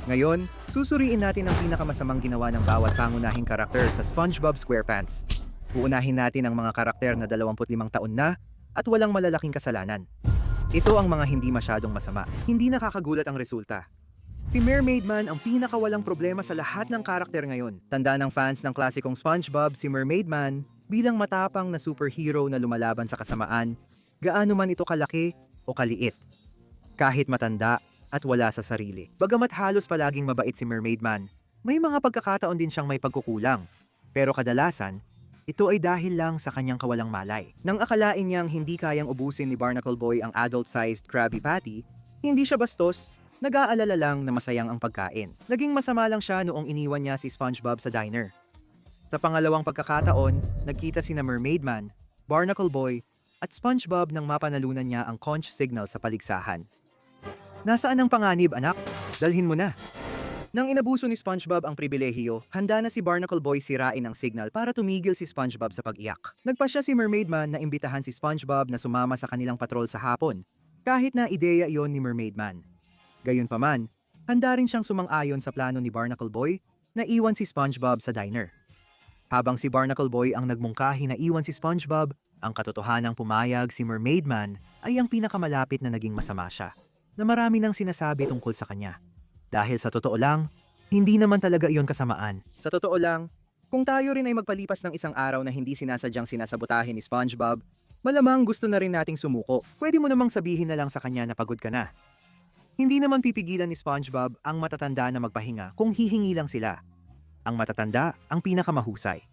Ngayon, susuriin natin ang pinakamasamang ginawa ng bawat pangunahing karakter sa SpongeBob SquarePants. Uunahin natin ang mga karakter na 25 taon na at walang malalaking kasalanan. Ito ang mga hindi masyadong masama. Hindi nakakagulat ang resulta. Si Mermaid Man ang pinakawalang problema sa lahat ng karakter ngayon. Tanda ng fans ng klasikong SpongeBob si Mermaid Man bilang matapang na superhero na lumalaban sa kasamaan, gaano man ito kalaki o kaliit. Kahit matanda at wala sa sarili. Bagamat halos palaging mabait si Mermaid Man, may mga pagkakataon din siyang may pagkukulang. Pero kadalasan, ito ay dahil lang sa kanyang kawalang malay. Nang akalain niyang hindi kayang ubusin ni Barnacle Boy ang adult-sized Krabby Patty, hindi siya bastos, nag-aalala lang na masayang ang pagkain. Naging masama lang siya noong iniwan niya si SpongeBob sa diner. Sa pangalawang pagkakataon, nagkita sina Mermaid Man, Barnacle Boy, at SpongeBob nang mapanalunan niya ang conch signal sa paligsahan. Nasaan ang panganib, anak? Dalhin mo na. Nang inabuso ni SpongeBob ang pribilehiyo, handa na si Barnacle Boy sirain ang signal para tumigil si SpongeBob sa pag-iyak. Nagpasya si Mermaid Man na imbitahan si SpongeBob na sumama sa kanilang patrol sa hapon, kahit na ideya iyon ni Mermaid Man. Gayunpaman, handa rin siyang sumang-ayon sa plano ni Barnacle Boy na iwan si SpongeBob sa diner. Habang si Barnacle Boy ang nagmungkahi na iwan si SpongeBob, ang katotohanang pumayag si Mermaid Man ay ang pinakamalapit na naging masama siya, na marami nang sinasabi tungkol sa kanya. Dahil sa totoo lang, hindi naman talaga iyon kasamaan. Sa totoo lang, kung tayo rin ay magpalipas ng isang araw na hindi sinasadyang sinasabotahin ni SpongeBob, malamang gusto na rin nating sumuko. Pwede mo namang sabihin na lang sa kanya na pagod ka na. Hindi naman pipigilan ni SpongeBob ang matatanda na magpahinga kung hihingi lang sila. Ang matatanda ang pinakamahusay.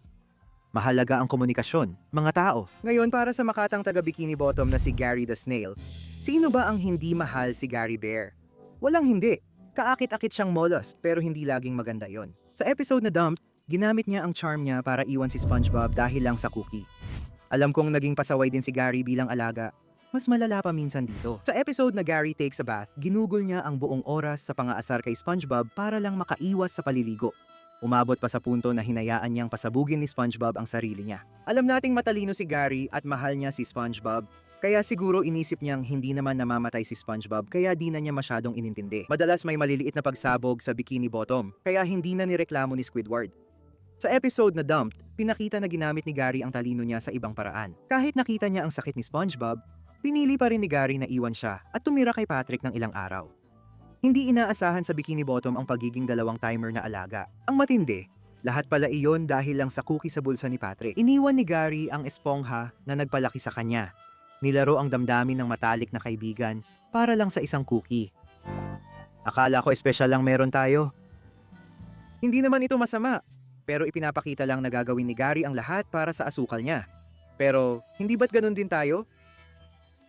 Mahalaga ang komunikasyon, mga tao. Ngayon para sa makatang taga-Bikini Bottom na si Gary the Snail, sino ba ang hindi mahal si Gary Bear? Walang hindi. Kaakit-akit siyang mollusk pero hindi laging maganda yon. Sa episode na Dumped, ginamit niya ang charm niya para iwan si SpongeBob dahil lang sa cookie. Alam kong naging pasaway din si Gary bilang alaga. Mas malala pa minsan dito. Sa episode na Gary Takes a Bath, ginugol niya ang buong oras sa pangaasar kay SpongeBob para lang makaiwas sa paliligo. Umabot pa sa punto na hinayaan niyang pasabugin ni SpongeBob ang sarili niya. Alam nating matalino si Gary at mahal niya si SpongeBob, kaya siguro inisip niyang hindi naman namamatay si SpongeBob kaya di na niya masyadong inintindi. Madalas may maliliit na pagsabog sa Bikini Bottom, kaya hindi na nireklamo ni Squidward. Sa episode na Dumped, pinakita na ginamit ni Gary ang talino niya sa ibang paraan. Kahit nakita niya ang sakit ni SpongeBob, pinili pa rin ni Gary na iwan siya at tumira kay Patrick ng ilang araw. Hindi inaasahan sa Bikini Bottom ang pagiging dalawang timer na alaga. Ang matindi, lahat pala iyon dahil lang sa cookie sa bulsa ni Patrick. Iniwan ni Gary ang espongha na nagpalaki sa kanya. Nilaro ang damdamin ng matalik na kaibigan para lang sa isang cookie. Akala ko espesyal lang meron tayo. Hindi naman ito masama, pero ipinapakita lang na gagawin ni Gary ang lahat para sa asukal niya. Pero hindi ba't ganun din tayo?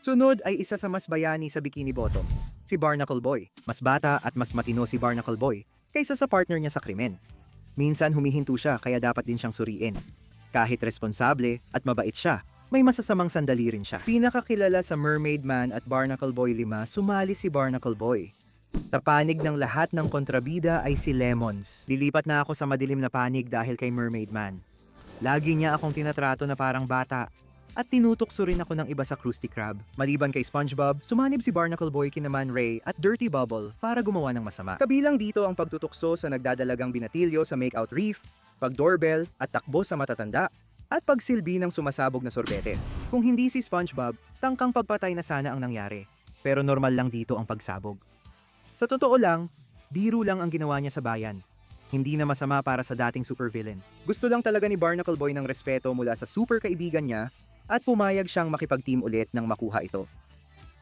Sunod ay isa sa mas bayani sa Bikini Bottom, si Barnacle Boy. Mas bata at mas matino si Barnacle Boy kaysa sa partner niya sa krimen. Minsan humihinto siya kaya dapat din siyang suriin. Kahit responsable at mabait siya, may masasamang sandali rin siya. Pinakakilala sa Mermaid Man at Barnacle Boy 5, sumali si Barnacle Boy. Sa panig ng lahat ng kontrabida ay si Lemons. Lilipat na ako sa madilim na panig dahil kay Mermaid Man. Lagi niya akong tinatrato na parang bata at tinutokso rin ako ng iba sa Krusty Krab. Maliban kay SpongeBob, sumanib si Barnacle Boy kina Man Ray at Dirty Bubble para gumawa ng masama. Kabilang dito ang pagtutukso sa nagdadalagang binatilyo sa Makeout Reef, pagdoorbell at takbo sa matatanda, at pagsilbi ng sumasabog na sorbetes. Kung hindi si SpongeBob, tangkang pagpatay na sana ang nangyari. Pero normal lang dito ang pagsabog. Sa totoo lang, biro lang ang ginawa niya sa bayan. Hindi na masama para sa dating supervillain. Gusto lang talaga ni Barnacle Boy ng respeto mula sa super kaibigan niya at pumayag siyang makipag-team ulit nang makuha ito.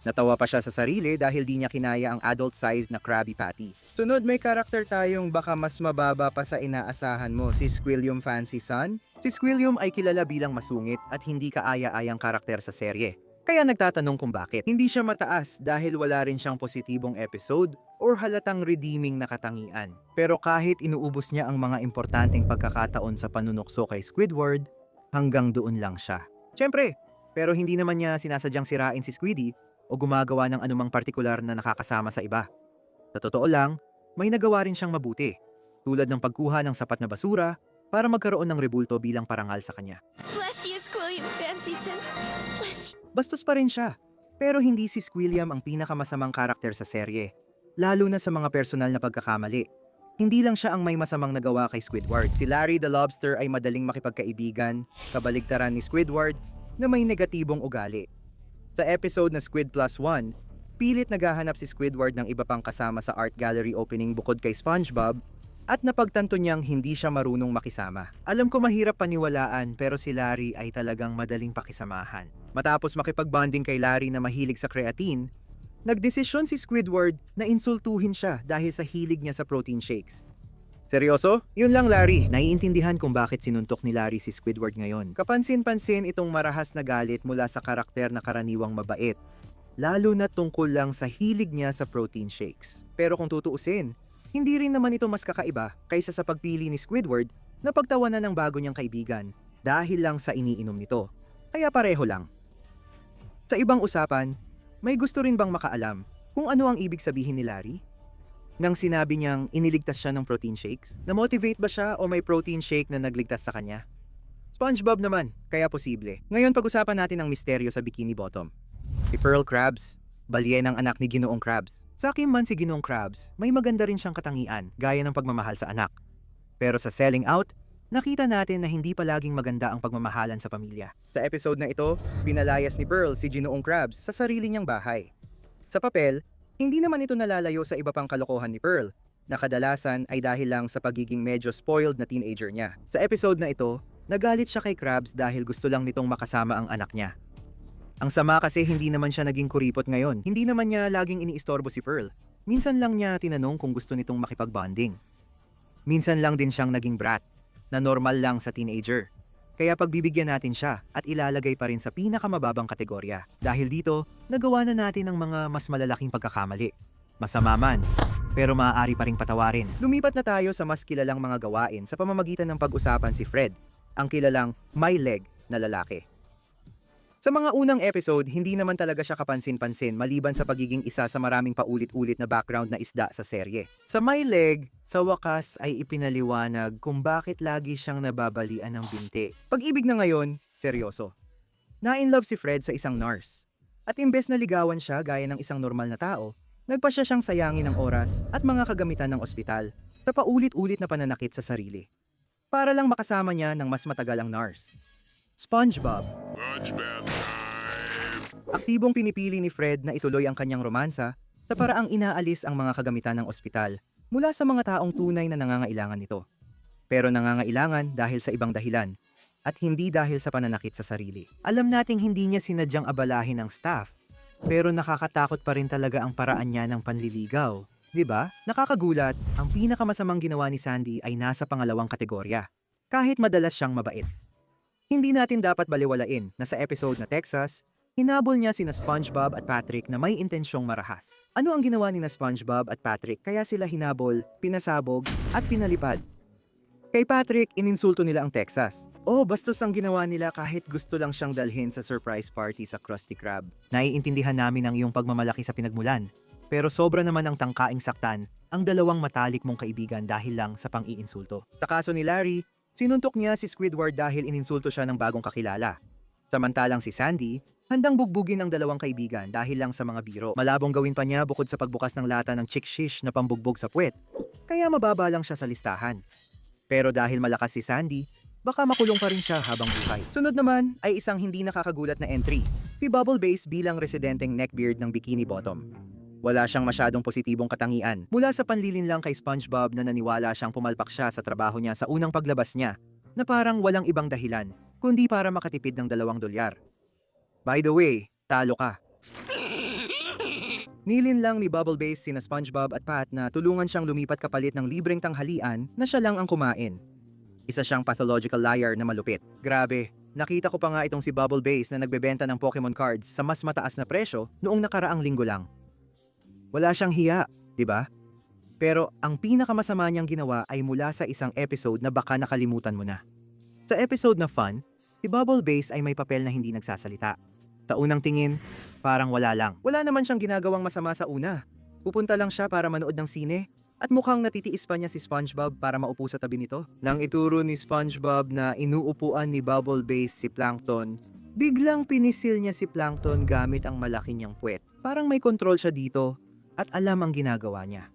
Natawa pa siya sa sarili dahil di niya kinaya ang adult-sized na Krabby Patty. Sunod may karakter tayong baka mas mababa pa sa inaasahan mo, si Squilliam Fancy Son. Si Squilliam ay kilala bilang masungit at hindi kaaya-ayang karakter sa serye. Kaya nagtatanong kung bakit. Hindi siya mataas dahil wala rin siyang positibong episode or halatang redeeming na katangian. Pero kahit inuubos niya ang mga importanteng pagkakataon sa panunukso kay Squidward, hanggang doon lang siya. Siyempre, pero hindi naman niya sinasadyang sirain si Squiddy o gumagawa ng anumang partikular na nakakasama sa iba. Sa totoo lang, may nagawa rin siyang mabuti, tulad ng pagkuha ng sapat na basura para magkaroon ng rebulto bilang parangal sa kanya. Bless you, Squilliam Fancy Son. Bless you. Bastos pa rin siya, pero hindi si Squilliam ang pinakamasamang karakter sa serye. lalo na sa mga personal na pagkakamali. Hindi lang siya ang may masamang nagawa kay Squidward. Si Larry the Lobster ay madaling makipagkaibigan, kabaligtaran ni Squidward na may negatibong ugali. Sa episode na Squid Plus One, pilit naghahanap si Squidward ng iba pang kasama sa art gallery opening bukod kay SpongeBob at napagtanto niyang hindi siya marunong makisama. Alam ko mahirap paniwalaan pero si Larry ay talagang madaling pakisamahan. Matapos makipagbonding kay Larry na mahilig sa creatine, nagdesisyon si Squidward na insultuhin siya dahil sa hilig niya sa protein shakes. Seryoso? Yun lang Larry. Naiintindihan kung bakit sinuntok ni Larry si Squidward ngayon. Kapansin-pansin itong marahas na galit mula sa karakter na karaniwang mabait, lalo na tungkol lang sa hilig niya sa protein shakes. Pero kung tutuusin, hindi rin naman ito mas kakaiba kaysa sa pagpili ni Squidward na pagtawanan ng bago niyang kaibigan dahil lang sa iniinom nito. Kaya pareho lang. Sa ibang usapan, may gusto rin bang makaalam kung ano ang ibig sabihin ni Larry? Nang sinabi niyang iniligtas siya ng protein shakes, na-motivate ba siya o may protein shake na nagligtas sa kanya? SpongeBob naman, kaya posible. Ngayon pag-usapan natin ang misteryo sa Bikini Bottom. Si Pearl Krabs, balyenang anak ni Ginoong Krabs. Sa akin man si Ginoong Krabs, may maganda rin siyang katangian gaya ng pagmamahal sa anak. Pero sa selling out, nakita natin na hindi palaging maganda ang pagmamahalan sa pamilya. Sa episode na ito, pinalayas ni Pearl si Ginoong Krabs sa sarili niyang bahay. Sa papel, hindi naman ito nalalayo sa iba pang kalokohan ni Pearl, na kadalasan ay dahil lang sa pagiging medyo spoiled na teenager niya. Sa episode na ito, nagalit siya kay Krabs dahil gusto lang nitong makasama ang anak niya. Ang sama kasi hindi naman siya naging kuripot ngayon. Hindi naman niya laging iniistorbo si Pearl. Minsan lang niya tinanong kung gusto nitong makipagbonding. Minsan lang din siyang naging brat, na normal lang sa teenager. Kaya pagbibigyan natin siya at ilalagay pa rin sa pinakamababang kategorya. Dahil dito, nagawa na natin ang mga mas malalaking pagkakamali. Masama man, pero maaari pa ring patawarin. Lumipat na tayo sa mas kilalang mga gawain sa pamamagitan ng pag-usapan si Fred, ang kilalang may leg na lalaki. Sa mga unang episode, hindi naman talaga siya kapansin-pansin maliban sa pagiging isa sa maraming paulit-ulit na background na isda sa serye. Sa My Leg, sa wakas ay ipinaliwanag kung bakit lagi siyang nababalian ng binti. Pag-ibig na ngayon, seryoso. Na-in-love si Fred sa isang nurse. At imbes na ligawan siya gaya ng isang normal na tao, nagpasya siyang sayangin ng oras at mga kagamitan ng ospital sa paulit-ulit na pananakit sa sarili. Para lang makasama niya ng mas matagal ang nurse. SpongeBob. Aktibong pinipili ni Fred na ituloy ang kanyang romansa sa paraang inaalis ang mga kagamitan ng ospital mula sa mga taong tunay na nangangailangan nito. Pero nangangailangan dahil sa ibang dahilan at hindi dahil sa pananakit sa sarili. Alam nating hindi niya sinadyang abalahin ang staff, pero nakakatakot pa rin talaga ang paraan niya ng panliligaw. Diba? Nakakagulat, ang pinakamasamang ginawa ni Sandy ay nasa pangalawang kategorya, kahit madalas siyang mabait. Hindi natin dapat baliwalain na sa episode na Texas, hinabol niya sina SpongeBob at Patrick na may intensyong marahas. Ano ang ginawa ni na SpongeBob at Patrick kaya sila hinabol, pinasabog at pinalipad? Kay Patrick, ininsulto nila ang Texas. Bastos ang ginawa nila kahit gusto lang siyang dalhin sa surprise party sa Krusty Krab. Naiintindihan namin ang iyong pagmamalaki sa pinagmulan, pero sobra naman ang tangkaing saktan ang dalawang matalik mong kaibigan dahil lang sa pang-iinsulto. Sa kaso ni Larry, sinuntok niya si Squidward dahil ininsulto siya ng bagong kakilala. Samantalang si Sandy, handang bugbugin ang dalawang kaibigan dahil lang sa mga biro. Malabong gawin pa niya bukod sa pagbukas ng lata ng chick shish na pambugbog sa puwet, kaya mababa lang siya sa listahan. Pero dahil malakas si Sandy, baka makulong pa rin siya habang buhay. Sunod naman ay isang hindi nakakagulat na entry, si Bubble Bass bilang residenteng neckbeard ng Bikini Bottom. Wala siyang masyadong positibong katangian. Mula sa panlilin lang kay SpongeBob na naniwala siyang pumalpak siya sa trabaho niya sa unang paglabas niya, na parang walang ibang dahilan, kundi para makatipid ng $2. By the way, talo ka. Nilin lang ni Bubble Bass sina SpongeBob at Pat na tulungan siyang lumipat kapalit ng libreng tanghalian na siya lang ang kumain. Isa siyang pathological liar na malupit. Grabe, nakita ko pa nga itong si Bubble Bass na nagbebenta ng Pokemon cards sa mas mataas na presyo noong nakaraang linggo lang. Wala siyang hiya, di ba? Pero ang pinakamasama niyang ginawa ay mula sa isang episode na baka nakalimutan mo na. Sa episode na Fun, si Bubble Bass ay may papel na hindi nagsasalita. Sa unang tingin, parang wala lang. Wala naman siyang ginagawang masama sa una. Pupunta lang siya para manood ng sine at mukhang natitiis pa niya si SpongeBob para maupo sa tabi nito. Nang ituro ni SpongeBob na inuupuan ni Bubble Bass si Plankton, biglang pinisil niya si Plankton gamit ang malaki niyang puwet. Parang may kontrol siya dito. at alam ang ginagawa niya.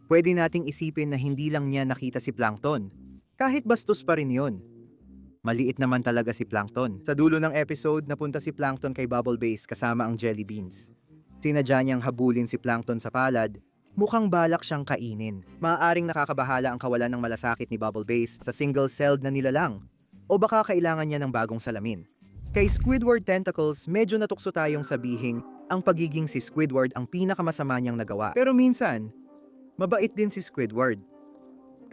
Pwede nating isipin na hindi lang niya nakita si Plankton, kahit bastos pa rin yun. Maliit naman talaga si Plankton. Sa dulo ng episode, napunta si Plankton kay Bubble Base kasama ang Jelly Beans. Sinadya niyang habulin si Plankton sa palad, mukhang balak siyang kainin. Maaaring nakakabahala ang kawalan ng malasakit ni Bubble Base sa single-celled na nilalang, o baka kailangan niya ng bagong salamin. Kay Squidward Tentacles, medyo natukso tayong sabihing ang pagiging si Squidward ang pinakamasama niyang nagawa. Pero minsan, mabait din si Squidward.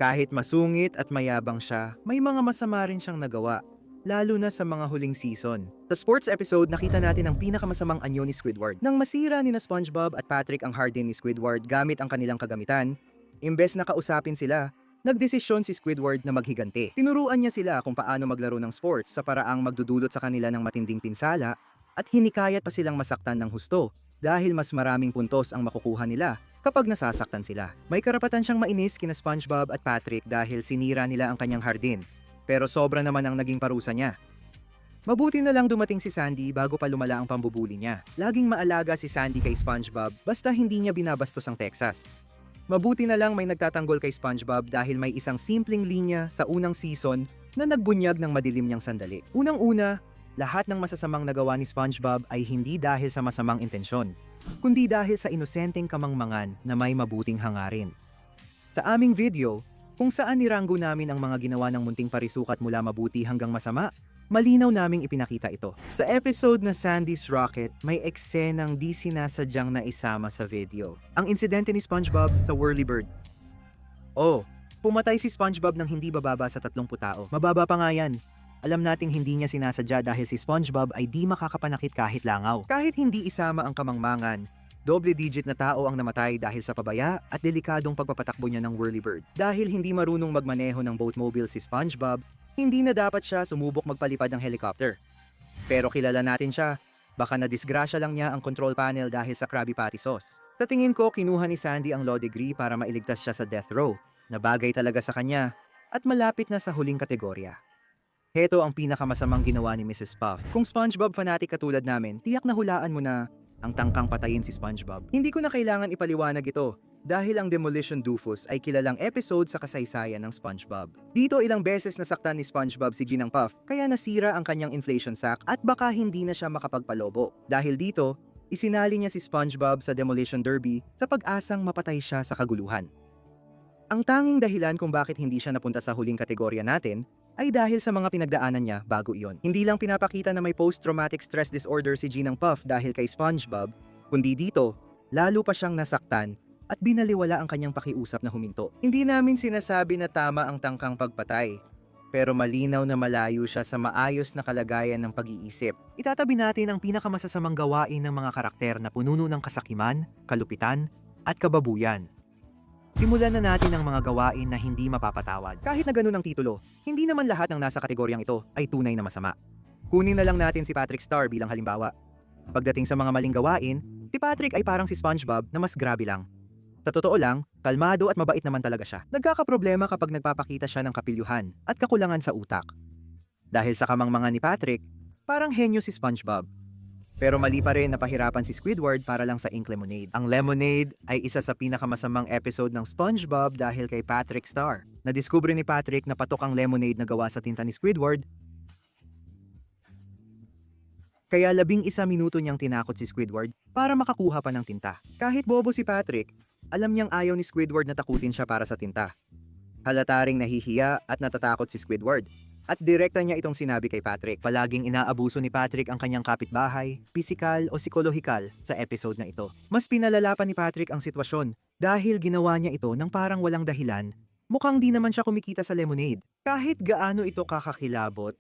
Kahit masungit at mayabang siya, may mga masama rin siyang nagawa, lalo na sa mga huling season. Sa sports episode, nakita natin ang pinakamasamang anyo ni Squidward. Nang masira ni na SpongeBob at Patrick ang hardin ni Squidward gamit ang kanilang kagamitan, imbes na kausapin sila, nagdesisyon si Squidward na maghiganti. Tinuruan niya sila kung paano maglaro ng sports sa paraang magdudulot sa kanila ng matinding pinsala at hinikayat pa silang masaktan ng husto dahil mas maraming puntos ang makukuha nila kapag nasasaktan sila. May karapatan siyang mainis kina SpongeBob at Patrick dahil sinira nila ang kanyang hardin, pero sobra naman ang naging parusa niya. Mabuti na lang dumating si Sandy bago pa lumala ang pambubuli niya. Laging maalaga si Sandy kay SpongeBob basta hindi niya binabastos ang Texas. Mabuti na lang may nagtatanggol kay SpongeBob dahil may isang simpleng linya sa unang season na nagbunyag ng madilim niyang sandali. Unang-una, lahat ng masasamang nagawa ni SpongeBob ay hindi dahil sa masamang intensyon, kundi dahil sa inosenteng kamangmangan na may mabuting hangarin. Sa aming video, kung saan niranggo namin ang mga ginawa ng munting parisukat mula mabuti hanggang masama, malinaw naming ipinakita ito. Sa episode na Sandy's Rocket, may eksenang di sinasadyang naisama sa video. Ang insidente ni SpongeBob sa Whirlybird. Oh, pumatay si SpongeBob nang hindi bababa sa 30 tao. Mababa pa nga yan. Alam nating hindi niya sinasadya dahil si SpongeBob ay di makakapanakit kahit langaw. Kahit hindi isama ang kamangmangan, double-digit na tao ang namatay dahil sa pabaya at delikadong pagpapatakbo niya ng Whirlybird. Dahil hindi marunong magmaneho ng boatmobile si SpongeBob, hindi na dapat siya sumubok magpalipad ng helicopter. Pero kilala natin siya, baka nadisgrasya lang niya ang control panel dahil sa Krabby Patty sauce. Sa tingin ko, kinuha ni Sandy ang law degree para mailigtas siya sa death row, na bagay talaga sa kanya, at malapit na sa huling kategorya. Heto ang pinakamasamang ginawa ni Mrs. Puff. Kung SpongeBob fanatic katulad namin, tiyak na hulaan mo na ang tangkang patayin si SpongeBob. Hindi ko na kailangan ipaliwanag ito, dahil ang Demolition Doofus ay kilalang episode sa kasaysayan ng SpongeBob. Dito ilang beses nasaktan ni SpongeBob si Ginang Puff, kaya nasira ang kanyang inflation sack at baka hindi na siya makapagpalobo. Dahil dito, isinali niya si SpongeBob sa Demolition Derby sa pag-asang mapatay siya sa kaguluhan. Ang tanging dahilan kung bakit hindi siya napunta sa huling kategorya natin ay dahil sa mga pinagdaanan niya bago iyon. Hindi lang pinapakita na may post-traumatic stress disorder si Ginang Puff dahil kay SpongeBob, kundi dito, lalo pa siyang nasaktan at binaliwala ang kanyang pakiusap na huminto. Hindi namin sinasabi na tama ang tangkang pagpatay, pero malinaw na malayo siya sa maayos na kalagayan ng pag-iisip. Itatabi natin ang pinakamasasamang gawain ng mga karakter na pununo ng kasakiman, kalupitan, at kababuyan. Simulan na natin ang mga gawain na hindi mapapatawad. Kahit na ganun ang titulo, hindi naman lahat ng nasa kategoryang ito ay tunay na masama. Kunin na lang natin si Patrick Star bilang halimbawa. Pagdating sa mga maling gawain, si Patrick ay parang si SpongeBob na mas grabe lang. Sa totoo lang, kalmado at mabait naman talaga siya. Nagkakaproblema kapag nagpapakita siya ng kapilyuhan at kakulangan sa utak. Dahil sa kamangmangan ni Patrick, parang henyo si SpongeBob. Pero mali pa rin na pahirapan si Squidward para lang sa ink lemonade. Ang lemonade ay isa sa pinakamasamang episode ng SpongeBob dahil kay Patrick Star. Nadiskubre ni Patrick na patok ang lemonade na gawa sa tinta ni Squidward. Kaya 11 minuto niyang tinakot si Squidward para makakuha pa ng tinta. Kahit bobo si Patrick, alam niyang ayaw ni Squidward na takutin siya para sa tinta. Halata ring nahihiya at natatakot si Squidward. At direkta niya itong sinabi kay Patrick. Palaging inaabuso ni Patrick ang kanyang kapitbahay, pisikal o psikolohikal sa episode na ito. Mas pinalala pa ni Patrick ang sitwasyon dahil ginawa niya ito ng parang walang dahilan. Mukhang di naman siya kumikita sa lemonade. Kahit gaano ito kakakilabot,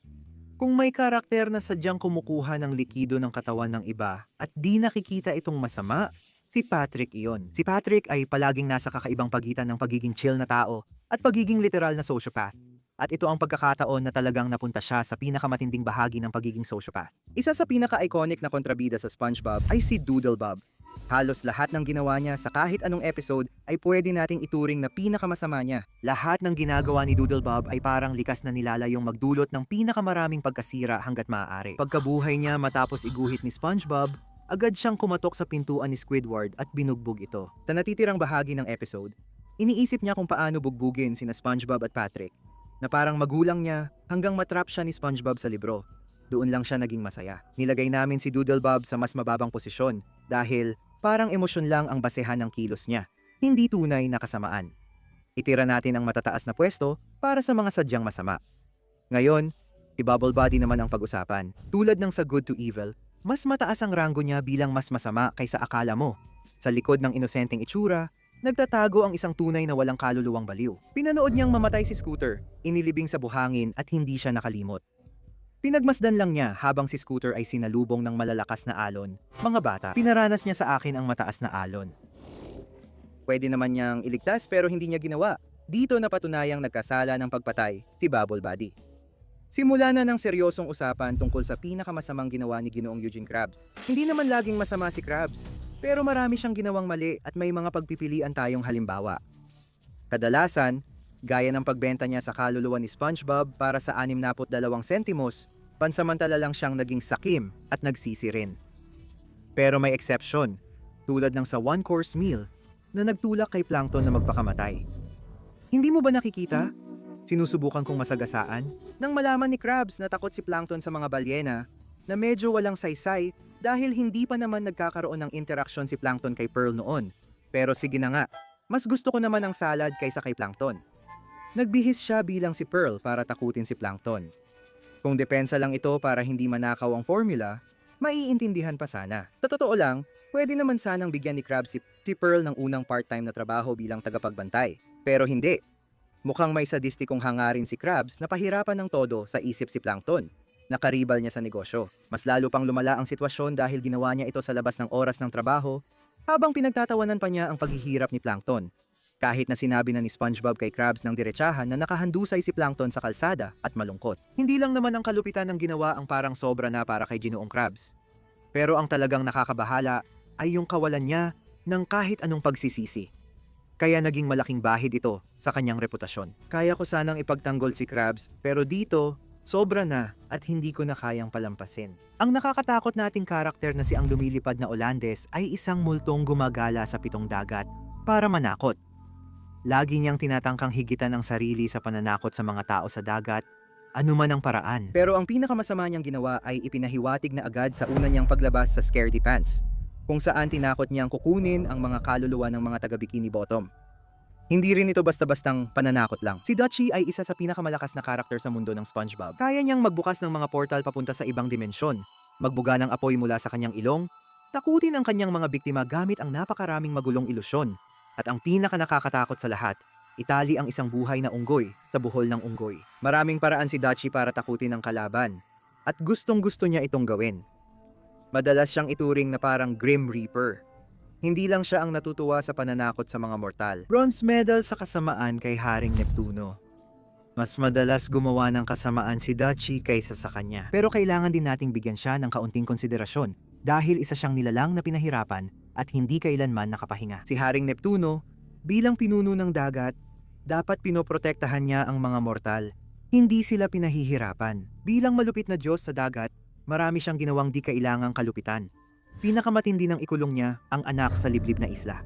kung may karakter na sadyang kumukuha ng likido ng katawan ng iba at di nakikita itong masama, si Patrick iyon. Si Patrick ay palaging nasa kakaibang pagitan ng pagiging chill na tao at pagiging literal na sociopath. At ito ang pagkakataon na talagang napunta siya sa pinakamatinding bahagi ng pagiging sociopath. Isa sa pinaka-iconic na kontrabida sa SpongeBob ay si Doodlebob. Halos lahat ng ginawa niya sa kahit anong episode ay pwede nating ituring na pinakamasama niya. Lahat ng ginagawa ni Doodlebob ay parang likas na nilalayong magdulot ng pinakamaraming pagkasira hanggat maaari. Pagkabuhay niya matapos iguhit ni SpongeBob, agad siyang kumatok sa pintuan ni Squidward at binugbog ito. Sa natitirang bahagi ng episode, iniisip niya kung paano bugbugin sina SpongeBob at Patrick, na parang magulang niya hanggang matrap siya ni SpongeBob sa libro. Doon lang siya naging masaya. Nilagay namin si Doodlebob sa mas mababang posisyon dahil parang emosyon lang ang basehan ng kilos niya, hindi tunay na kasamaan. Itira natin ang matataas na pwesto para sa mga sadyang masama. Ngayon, si Bubble Body naman ang pag-usapan. Tulad ng sa Good to Evil, mas mataas ang ranggo niya bilang mas masama kaysa akala mo. Sa likod ng inosenteng itsura, nagtatago ang isang tunay na walang kaluluwang baliw. Pinanood niyang mamatay si Scooter, inilibing sa buhangin at hindi siya nakalimot. Pinagmasdan lang niya habang si Scooter ay sinalubong ng malalakas na alon. Mga bata, pinaranas niya sa akin ang mataas na alon. Pwede naman niyang iligtas pero hindi niya ginawa. Dito napatunayang nagkasala ng pagpatay si Bubble Body. Simula na ng seryosong usapan tungkol sa pinakamasamang ginawa ni Ginoong Eugene Krabs. Hindi naman laging masama si Krabs, pero marami siyang ginawang mali at may mga pagpipilian tayong halimbawa. Kadalasan, gaya ng pagbenta niya sa kaluluwa ni SpongeBob para sa 62 sentimos, pansamantala lang siyang naging sakim at nagsisi rin. Pero may exception, tulad ng sa one-course meal na nagtulak kay Plankton na magpakamatay. Hindi mo ba nakikita? Sinusubukan kong masagasaan nang malaman ni Krabs na takot si Plankton sa mga balyena na medyo walang saysay dahil hindi pa naman nagkakaroon ng interaksyon si Plankton kay Pearl noon. Pero sige na nga, mas gusto ko naman ang salad kaysa kay Plankton. Nagbihis siya bilang si Pearl para takutin si Plankton. Kung depensa lang ito para hindi manakaw ang formula, maiintindihan pa sana. Sa totoo lang, pwede naman sanang bigyan ni Krabs si Pearl ng unang part-time na trabaho bilang tagapagbantay. Pero hindi. Mukhang may sadistikong hangarin si Krabs na pahirapan ng todo sa isip si Plankton. Nakaribal niya sa negosyo. Mas lalo pang lumala ang sitwasyon dahil ginawa niya ito sa labas ng oras ng trabaho habang pinagtatawanan pa niya ang paghihirap ni Plankton. Kahit na sinabi na ni SpongeBob kay Krabs ng diretsahan na nakahandusay si Plankton sa kalsada at malungkot. Hindi lang naman ang kalupitan ng ginawa ang parang sobra na para kay Ginoong Krabs. Pero ang talagang nakakabahala ay yung kawalan niya ng kahit anong pagsisisi. Kaya naging malaking bahid ito sa kanyang reputasyon. Kaya ko sanang ipagtanggol si Krabs, pero dito, sobra na at hindi ko na kayang palampasin. Ang nakakatakot nating karakter na si ang lumilipad na Olandes ay isang multong gumagala sa pitong dagat para manakot. Lagi niyang tinatangkang higitan ang sarili sa pananakot sa mga tao sa dagat, anuman ang paraan. Pero ang pinakamasama niyang ginawa ay ipinahiwatig na agad sa una niyang paglabas sa Scaredy Pants, kung saan tinakot niyang kukunin ang mga kaluluwa ng mga taga-Bikini Bottom. Hindi rin ito basta-bastang pananakot lang. Si Dutchie ay isa sa pinakamalakas na karakter sa mundo ng SpongeBob. Kaya niyang magbukas ng mga portal papunta sa ibang dimensyon, magbuga ng apoy mula sa kanyang ilong, takutin ang kanyang mga biktima gamit ang napakaraming magulong ilusyon, at ang pinaka-nakakatakot sa lahat, itali ang isang buhay na unggoy sa buhol ng unggoy. Maraming paraan si Dutchie para takutin ang kalaban, at gustong-gusto niya itong gawin. Madalas siyang ituring na parang Grim Reaper. Hindi lang siya ang natutuwa sa pananakot sa mga mortal. Bronze medal sa kasamaan kay Haring Neptuno. Mas madalas gumawa ng kasamaan si Dutchie kaysa sa kanya. Pero kailangan din nating bigyan siya ng kaunting konsiderasyon dahil isa siyang nilalang na pinahirapan at hindi kailanman nakapahinga. Si Haring Neptuno, bilang pinuno ng dagat, dapat pinoprotektahan niya ang mga mortal. Hindi sila pinahihirapan. Bilang malupit na Diyos sa dagat, marami siyang ginawang di kailangang kalupitan. Pinakamatindi ng ikulong niya ang anak sa liblib na isla.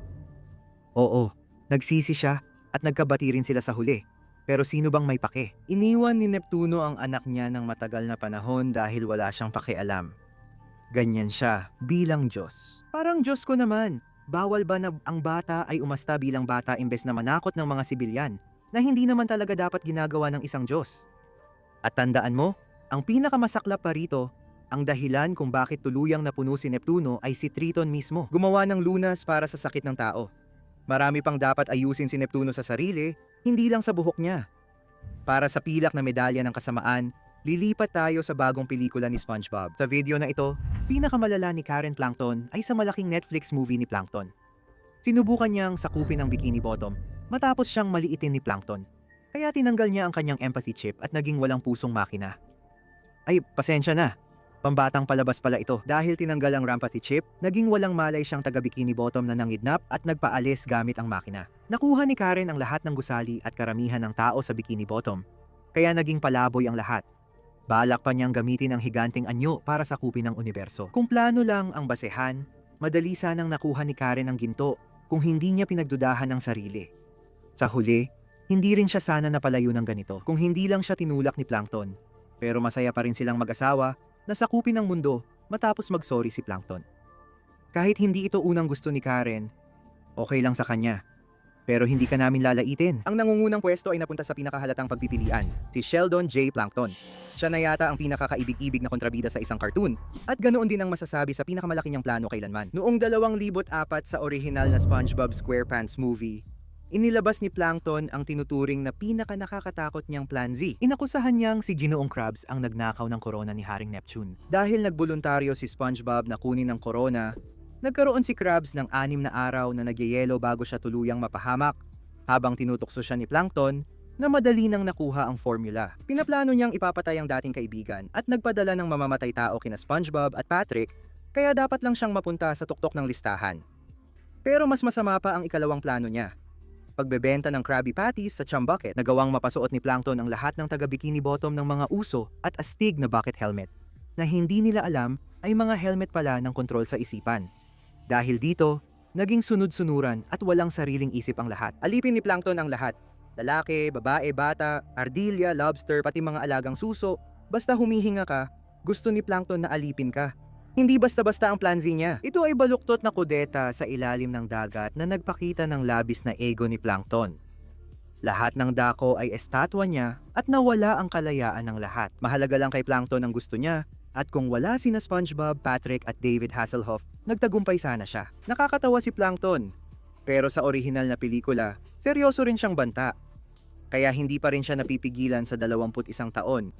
Oo, nagsisi siya at nagkabati rin sila sa huli. Pero sino bang may pake? Iniwan ni Neptuno ang anak niya ng matagal na panahon dahil wala siyang pakialam. Ganyan siya bilang Diyos. Parang Diyos ko naman. Bawal ba na ang bata ay umasta bilang bata imbes na manakot ng mga sibilyan na hindi naman talaga dapat ginagawa ng isang Diyos? At tandaan mo, ang pinakamasaklap pa rito, ang dahilan kung bakit tuluyang napuno si Neptuno ay si Triton mismo. Gumawa ng lunas para sa sakit ng tao. Marami pang dapat ayusin si Neptuno sa sarili, hindi lang sa buhok niya. Para sa pilak na medalya ng kasamaan, lilipat tayo sa bagong pelikula ni SpongeBob. Sa video na ito, pinakamalala ni Karen Plankton ay sa malaking Netflix movie ni Plankton. Sinubukan niyang sakupin ang Bikini Bottom matapos siyang maliitin ni Plankton. Kaya tinanggal niya ang kanyang empathy chip at naging walang pusong makina. Ay, pasensya na. Pambatang palabas pala ito. Dahil tinanggal ang empathy chip, naging walang malay siyang taga-Bikini Bottom na nangidnap at nagpaalis gamit ang makina. Nakuha ni Karen ang lahat ng gusali at karamihan ng tao sa Bikini Bottom. Kaya naging palaboy ang lahat. Balak pa niyang gamitin ang higanting anyo para sakupin ang universo. Kung plano lang ang basehan, madali sanang nakuha ni Karen ang ginto kung hindi niya pinagdudahan ang sarili. Sa huli, hindi rin siya sana napalayo ng ganito kung hindi lang siya tinulak ni Plankton. Pero masaya pa rin silang mag-asawa na sakupin ang mundo matapos mag-sorry si Plankton. Kahit hindi ito unang gusto ni Karen, okay lang sa kanya. Pero hindi ka namin lalaitin. Ang nangungunang pwesto ay napunta sa pinakahalatang pagpipilian, si Sheldon J. Plankton. Siya na yata ang pinakakaibig-ibig na kontrabida sa isang cartoon at ganoon din ang masasabi sa pinakamalaki niyang plano kailanman. Noong 2004 sa orihinal na SpongeBob SquarePants movie, inilabas ni Plankton ang tinuturing na pinaka-nakakatakot niyang Plan Z. Inakusahan niyang si Ginoong Krabs ang nagnakaw ng korona ni Haring Neptune. Dahil nagboluntaryo si SpongeBob na kunin ang korona, nagkaroon si Krabs ng 6 na araw na nagyayelo bago siya tuluyang mapahamak, habang tinutukso siya ni Plankton na madali nang nakuha ang formula. Pinaplano niyang ipapatay ang dating kaibigan at nagpadala ng mamamatay tao kina SpongeBob at Patrick, kaya dapat lang siyang mapunta sa tuktok ng listahan. Pero mas masama pa ang ikalawang plano niya. Pagbebenta ng Krabby Patties sa Chum Bucket na gawang mapasuot ni Plankton ang lahat ng taga-bikini bottom ng mga uso at astig na bucket helmet na hindi nila alam ay mga helmet pala ng kontrol sa isipan. Dahil dito, naging sunod-sunuran at walang sariling isip ang lahat. Alipin ni Plankton ang lahat. Lalaki, babae, bata, ardilya, lobster, pati mga alagang suso. Basta humihinga ka, gusto ni Plankton na alipin ka. Hindi basta-basta ang plan Z niya. Ito ay baluktot na kudeta sa ilalim ng dagat na nagpakita ng labis na ego ni Plankton. Lahat ng dako ay estatwa niya at nawala ang kalayaan ng lahat. Mahalaga lang kay Plankton ang gusto niya. At kung wala sina SpongeBob, Patrick at David Hasselhoff, nagtagumpay sana siya. Nakakatawa si Plankton. Pero sa orihinal na pelikula, seryoso rin siyang banta. Kaya hindi pa rin siya napipigilan sa 21 taon